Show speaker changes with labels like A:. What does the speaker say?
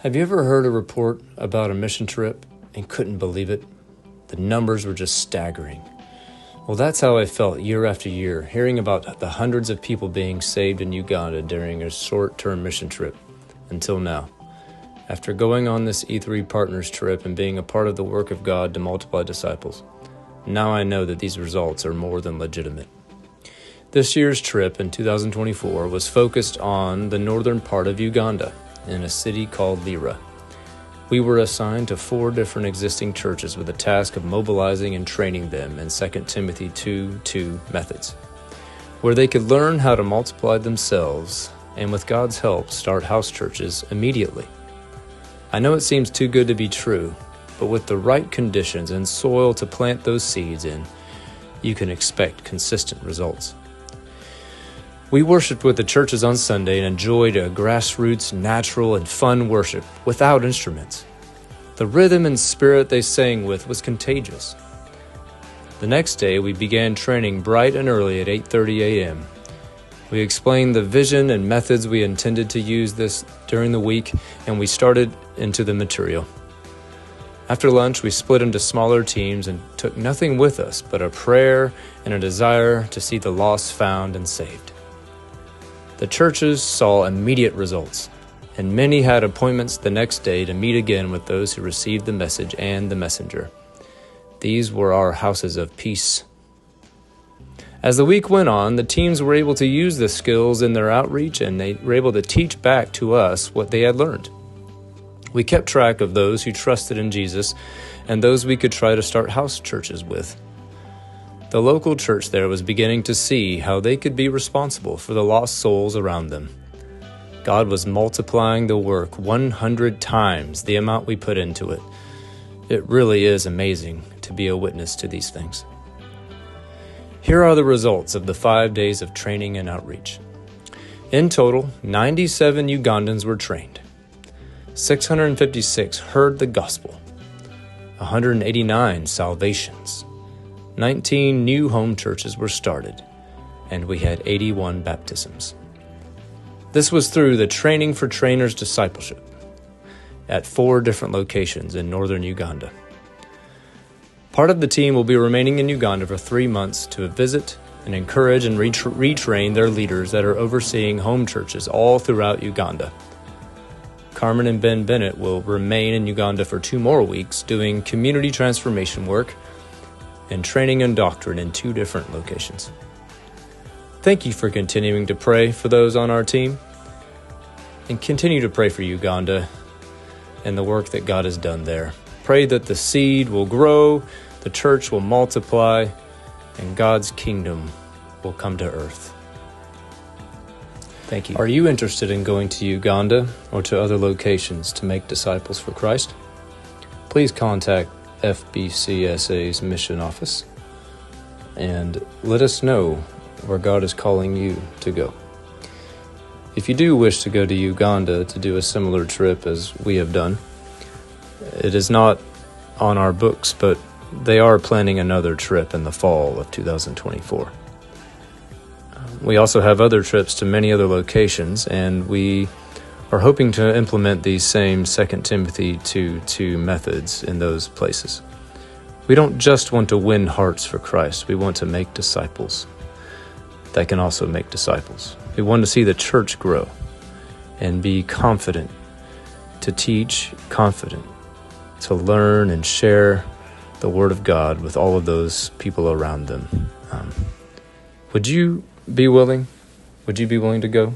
A: Have you ever heard a report about a mission trip and couldn't believe it? The numbers were just staggering. Well, that's how I felt year after year, hearing about the hundreds of people being saved in Uganda during a short-term mission trip, until now. After going on this E3 Partners trip and being a part of the work of God to multiply disciples, now I know that these results are more than legitimate. This year's trip in 2024 was focused on the northern part of Uganda, in a city called Lira. We were assigned to 4 different existing churches with the task of mobilizing and training them in 2 Timothy 2:2 methods, where they could learn how to multiply themselves and with God's help start house churches immediately. I know it seems too good to be true, but with the right conditions and soil to plant those seeds in, you can expect consistent results. We worshiped with the churches on Sunday and enjoyed a grassroots, natural, and fun worship without instruments. The rhythm and spirit they sang with was contagious. The next day, we began training bright and early at 8:30 a.m. We explained the vision and methods we intended to use this during the week, and we started into the material. After lunch, we split into smaller teams and took nothing with us but a prayer and a desire to see the lost found and saved. The churches saw immediate results, and many had appointments the next day to meet again with those who received the message and the messenger. These were our houses of peace. As the week went on, the teams were able to use the skills in their outreach, and they were able to teach back to us what they had learned. We kept track of those who trusted in Jesus and those we could try to start house churches with. The local church there was beginning to see how they could be responsible for the lost souls around them. God was multiplying the work 100 times the amount we put into it. It really is amazing to be a witness to these things. Here are the results of the 5 days of training and outreach. In total, 97 Ugandans were trained. 656 heard the gospel. 189 salvations. 19 new home churches were started, and we had 81 baptisms. This was through the Training for Trainers discipleship at 4 different locations in northern Uganda. Part of the team will be remaining in Uganda for 3 months to visit and encourage and retrain their leaders that are overseeing home churches all throughout Uganda. Carmen and Ben Bennett will remain in Uganda for 2 more weeks doing community transformation work and training and doctrine in 2 different locations. Thank you for continuing to pray for those on our team, and continue to pray for Uganda and the work that God has done there. Pray that the seed will grow, the church will multiply, and God's kingdom will come to earth. Thank you. Are you interested in going to Uganda or to other locations to make disciples for Christ? Please contact FBCSA's mission office and let us know where God is calling you to go. If you do wish to go to Uganda to do a similar trip as we have done, it is not on our books, but they are planning another trip in the fall of 2024. We also have other trips to many other locations, and we are hoping to implement these same 2 Timothy 2:2 methods in those places. We don't just want to win hearts for Christ. We want to make disciples that can also make disciples. We want to see the church grow and be confident to teach, confident to learn and share the Word of God with all of those people around them. Would you be willing? Would you be willing to go?